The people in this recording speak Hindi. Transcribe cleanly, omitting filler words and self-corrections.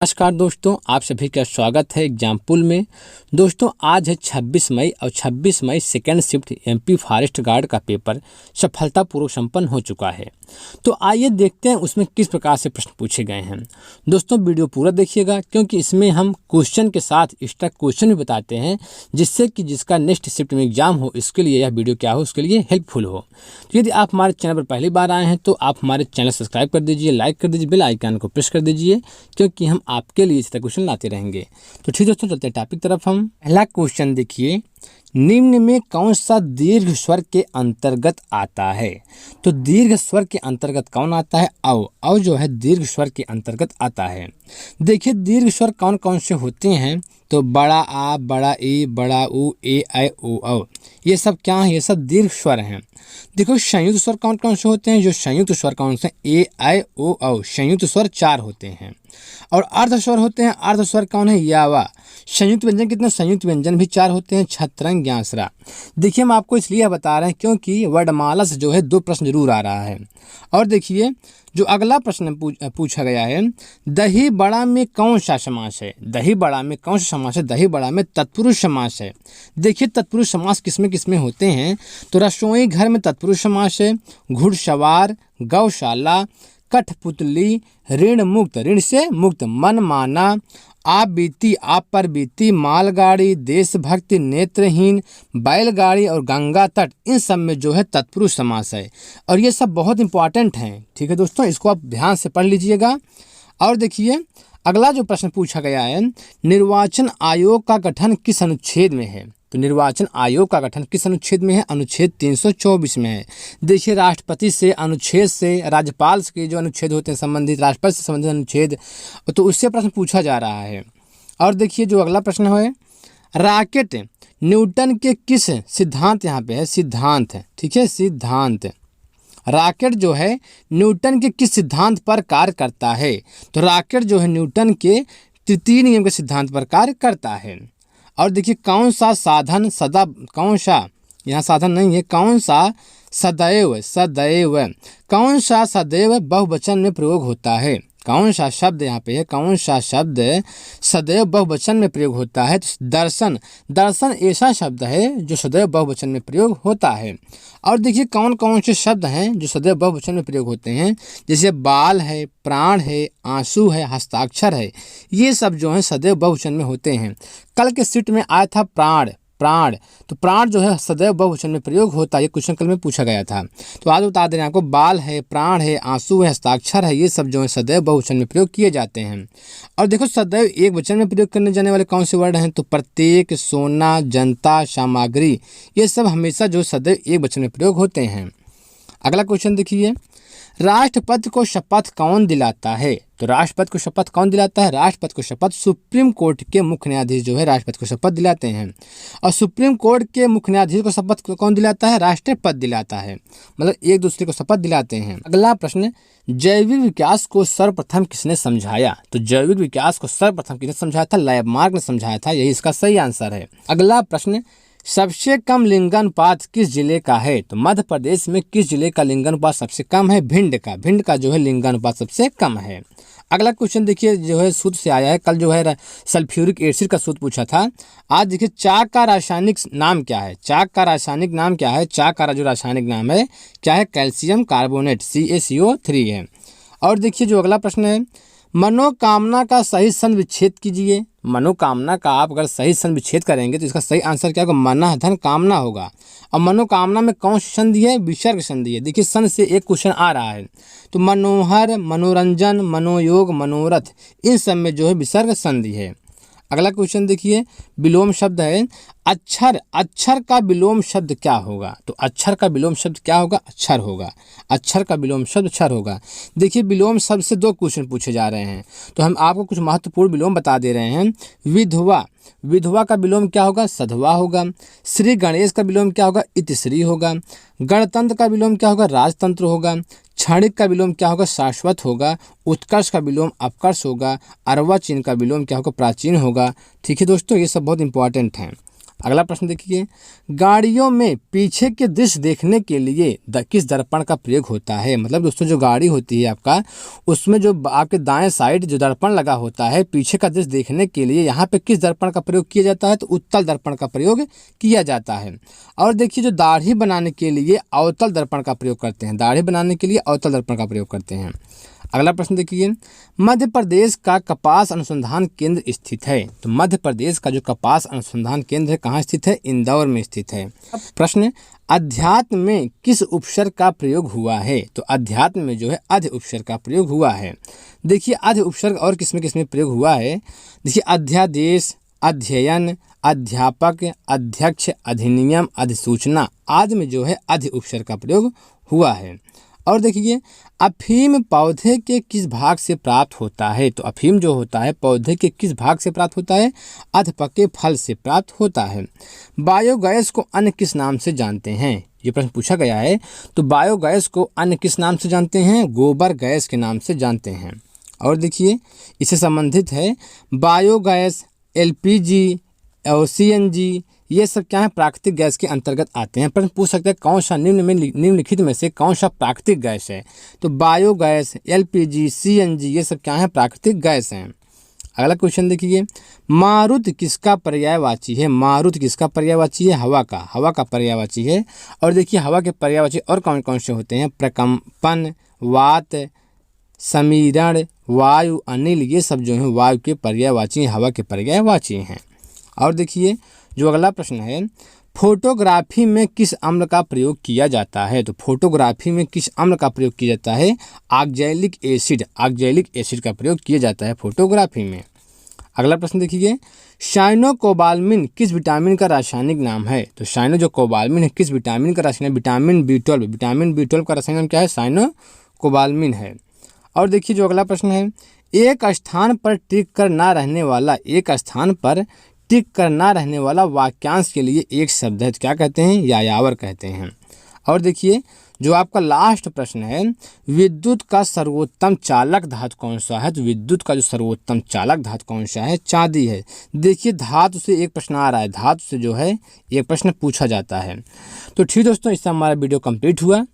नमस्कार दोस्तों, आप सभी का स्वागत है एग्जाम्पुल में। दोस्तों आज है 26 मई और 26 मई second shift MP forest guard का पेपर सफलतापूर्वक संपन्न हो चुका है। तो आइए देखते हैं उसमें किस प्रकार से प्रश्न पूछे गए हैं। दोस्तों वीडियो पूरा देखिएगा, क्योंकि इसमें हम क्वेश्चन के साथ एक्स्ट्रा क्वेश्चन भी बताते हैं, जिससे कि जिसका नेक्स्ट शिफ्ट में एग्जाम हो इसके लिए यह वीडियो क्या हो, उसके लिए हेल्पफुल हो। तो यदि आप हमारे चैनल पर पहली बार आए हैं तो आप हमारे चैनल सब्सक्राइब कर दीजिए, लाइक कर दीजिए, बेल आइकन को प्रेस कर दीजिए, क्योंकि हम आपके लिए इस तरह क्वेश्चन लाते रहेंगे। तो ठीक दोस्तों, चलते हैं टॉपिक तरफ। हम पहला क्वेश्चन देखिए, निम्न में कौन सा दीर्घ स्वर के अंतर्गत आता है? तो दीर्घ स्वर के अंतर्गत कौन आता है? औ जो है दीर्घ स्वर के अंतर्गत आता है। देखिए दीर्घ स्वर कौन कौन से होते हैं, तो बड़ा आ, बड़ा ई, बड़ा उ, ए, ऐ, ओ, औ, ये सब क्या है? ये सब दीर्घ स्वर हैं। देखो संयुक्त स्वर कौन कौन से होते हैं? जो संयुक्त स्वर कौन से? ए, ऐ, ओ, औ, संयुक्त स्वर 4 होते हैं। और अर्ध स्वर होते हैं। अर्ध स्वर कौन है? या, वा। संयुक्त व्यंजन कितने? संयुक्त व्यंजन भी 4 होते हैं, छत्रंग, ज्ञांसरा। देखिए हम आपको इसलिए बता रहे हैं क्योंकि वर्णमाला से जो है 2 प्रश्न जरूर आ रहा है। और देखिए जो अगला प्रश्न पूछा गया है, दही बड़ा में कौन सा समास है? दही बड़ा में कौन सा समास है? दही बड़ा में तत्पुरुष समास है। देखिए तत्पुरुष समास किसमें किसमें होते हैं? तो रसोई घर में तत्पुरुष समास है, घुड़सवार, गौशाला, कठपुतली, ऋण मुक्त, ऋण से मुक्त, मनमाना, आप बीती, आप पर बीती, मालगाड़ी, देशभक्ति, नेत्रहीन, बैलगाड़ी और गंगा तट, इन सब में जो है तत्पुरुष समास है। और ये सब बहुत इंपॉर्टेंट हैं। ठीक है दोस्तों, इसको आप ध्यान से पढ़ लीजिएगा। और देखिए अगला जो प्रश्न पूछा गया है, निर्वाचन आयोग का गठन किस अनुच्छेद में है? तो निर्वाचन आयोग का गठन किस अनुच्छेद में है? अनुच्छेद 324 में है। देखिए राष्ट्रपति से अनुच्छेद से, राज्यपाल के जो अनुच्छेद होते हैं संबंधित, राष्ट्रपति से संबंधित अनुच्छेद, तो उससे प्रश्न पूछा जा रहा है। और देखिए जो अगला प्रश्न है, रॉकेट न्यूटन के किस सिद्धांत, यहाँ पे है सिद्धांत, ठीक है सिद्धांत, रॉकेट जो है न्यूटन के किस सिद्धांत पर कार्य करता है? तो रॉकेट जो है न्यूटन के तृतीय नियम के सिद्धांत पर कार्य करता है। और देखिए कौन सा साधन सदा, कौन सा, यहाँ साधन नहीं है, कौन सा सदैव, सदैव, कौन सा सदैव बहुवचन में प्रयोग होता है? कौन सा शब्द यहाँ पे है? कौन सा शब्द सदैव बहुवचन में प्रयोग होता है? तो दर्शन, दर्शन ऐसा शब्द है जो सदैव बहुवचन में प्रयोग होता है। और देखिए कौन कौन से शब्द हैं जो सदैव बहुवचन में प्रयोग होते हैं? जैसे बाल है, प्राण है, आंसू है, हस्ताक्षर है, ये सब जो है सदैव बहुवचन में होते हैं। कल के सीट में आया था प्राण, प्राण, तो प्राण जो है सदैव बहुवचन में प्रयोग होता है। ये क्वेश्चन कल में पूछा गया था। तो आज बता दे रहे हैं आपको, बाल है, प्राण है, आंसू है, हस्ताक्षर है, ये सब जो है सदैव बहुवचन में प्रयोग किए जाते हैं। और देखो सदैव एक वचन में प्रयोग करने जाने वाले कौन से वर्ड हैं? तो प्रत्येक, सोना, जनता, सामग्री, ये सब हमेशा जो सदैव एक वचन में प्रयोग होते हैं। अगला क्वेश्चन देखिए, राष्ट्रपति को शपथ कौन दिलाता है? तो राष्ट्रपति को शपथ कौन दिलाता है? राष्ट्रपति को शपथ सुप्रीम कोर्ट के मुख्य न्यायाधीश जो है राष्ट्रपति को शपथ दिलाते हैं। और सुप्रीम कोर्ट के मुख्य न्यायाधीश को शपथ कौन दिलाता है? राष्ट्रपति दिलाता है। मतलब एक दूसरे को शपथ दिलाते हैं। अगला प्रश्न, जैविक विकास को सर्वप्रथम किसने समझाया? तो जैविक विकास को सर्वप्रथम किसने समझाया था? लाइबमार्क ने समझाया था। यही इसका सही आंसर है। अगला प्रश्न, सबसे कम लिंगानुपात किस जिले का है? तो मध्य प्रदेश में किस जिले का लिंगानुपात सबसे कम है? भिंड का, भिंड का जो है लिंगानुपात सबसे कम है। अगला क्वेश्चन देखिए जो है सूत्र से आया है। कल जो है सल्फ्यूरिक एसिड का सूत्र पूछा था। आज देखिए चाक का रासायनिक नाम क्या है? चाक का रासायनिक नाम क्या है? चाक का जो रासायनिक नाम है क्या है? कैल्शियम कार्बोनेट, CaCO3 है। और देखिए जो अगला प्रश्न है, मनोकामना का सही संधि विच्छेद कीजिए। मनोकामना का आप अगर सही संधि विच्छेद करेंगे तो इसका सही आंसर क्या होगा? मनः धन कामना होगा। और मनोकामना में कौन सी संधि है? विसर्ग संधि है। देखिए संधि से एक क्वेश्चन आ रहा है। तो मनोहर, मनोरंजन, मनोयोग, मनोरथ, इन सब में जो है विसर्ग संधि है। अगला क्वेश्चन देखिए, विलोम शब्द है अक्षर, अक्षर का विलोम शब्द क्या होगा? तो अक्षर का विलोम शब्द क्या होगा? अक्षर होगा। अक्षर का विलोम शब्द अक्षर होगा। देखिए विलोम शब्द से 2 क्वेश्चन पूछे जा रहे हैं, तो हम आपको कुछ महत्वपूर्ण विलोम बता दे रहे हैं। विधवा, विधवा का विलोम क्या होगा? सधवा होगा। श्री गणेश का विलोम क्या होगा? इतिश्री होगा। गणतंत्र का विलोम क्या होगा? राजतंत्र होगा। क्षणिक का विलोम क्या होगा? शाश्वत होगा। उत्कर्ष का विलोम अपकर्ष होगा। अर्वाचीन का विलोम क्या होगा? प्राचीन होगा। ठीक है दोस्तों, ये सब बहुत इंपॉर्टेंट हैं। अगला प्रश्न देखिए, गाड़ियों में पीछे के दृश्य देखने के लिए किस दर्पण का प्रयोग होता है। मतलब दोस्तों जो गाड़ी होती है आपका, उसमें जो आपके दाएं साइड जो दर्पण लगा होता है पीछे का दृश्य देखने के लिए, यहाँ पे किस दर्पण का प्रयोग किया जाता है, तो उत्तल दर्पण का प्रयोग किया जाता है। और देखिए जो दाढ़ी बनाने के लिए अवतल दर्पण का प्रयोग करते हैं, दाढ़ी बनाने के लिए अवतल दर्पण का प्रयोग करते हैं। अगला प्रश्न देखिए, मध्य प्रदेश का कपास अनुसंधान केंद्र स्थित है। तो मध्य प्रदेश का जो कपास अनुसंधान केंद्र है कहाँ स्थित है, इंदौर में स्थित है। प्रश्न, अध्यात्म में किस उपसर्ग का प्रयोग हुआ है। तो अध्यात्म में जो है अध्य उपसर्ग का प्रयोग हुआ है। देखिए अध्य उपसर्ग और किसमें प्रयोग हुआ है। देखिए अध्यादेश, अध्ययन, अध्यापक, अध्यक्ष, अधिनियम, अधिसूचना आदि में जो है अध्य उपसर्ग का प्रयोग हुआ है। और देखिए अफीम पौधे के किस भाग से प्राप्त होता है। तो अफीम जो होता है पौधे के किस भाग से प्राप्त होता है, अधपके फल से प्राप्त होता है। बायोगैस को अन्य किस नाम से जानते हैं, ये प्रश्न पूछा गया है। तो बायोगैस को अन्य किस नाम से जानते हैं, गोबर गैस के नाम से जानते हैं। और देखिए इससे संबंधित है बायोगैस, एलपीजी और सीएनजी, ये सब क्या है, प्राकृतिक गैस के अंतर्गत आते हैं। प्रश्न पूछ सकते हैं कौन सा निम्नलिखित में से कौन सा प्राकृतिक गैस है। तो बायोगैस, एलपीजी, सीएनजी ये सब क्या है, प्राकृतिक गैस हैं। अगला क्वेश्चन देखिए, मारुत किसका पर्यायवाची है। मारुत किसका पर्यायवाची है, हवा का, हवा का पर्यायवाची है। और देखिए हवा के पर्यायवाची और कौन कौन से होते हैं, प्रकंपन, वात, समीरण, वायु, अनिल, ये सब जो है वायु के पर्यायवाची, हवा के पर्यायवाची हैं। और देखिए जो अगला प्रश्न है, फोटोग्राफी में किस अम्ल का प्रयोग किया जाता है। तो फोटोग्राफी में किस अम्ल का प्रयोग किया जाता है, ऑक्जेलिक एसिड, ऑक्जेलिक एसिड का प्रयोग किया जाता है फोटोग्राफी में। अगला प्रश्न देखिए, साइनोकोबाल्मिन किस विटामिन का रासायनिक नाम है। तो साइनो जो कोबाल्मिन है किस विटामिन का रासायनिक, विटामिन B12, विटामिन B12 का रासायनिक नाम क्या है, साइनोकोबाल्मिन है। और देखिए जो अगला प्रश्न है, एक स्थान पर टिक कर ना रहने वाला, एक स्थान पर टिक कर ना रहने वाला वाक्यांश के लिए एक शब्द है, क्या कहते हैं, यायावर कहते हैं। और देखिए जो आपका लास्ट प्रश्न है, विद्युत का सर्वोत्तम चालक धातु कौन सा है। तो विद्युत का जो सर्वोत्तम चालक धातु कौन सा है, चांदी है। देखिए धातु से एक प्रश्न आ रहा है, धातु से जो है एक प्रश्न पूछा जाता है। तो ठीक दोस्तों, इससे हमारा वीडियो कंप्लीट हुआ।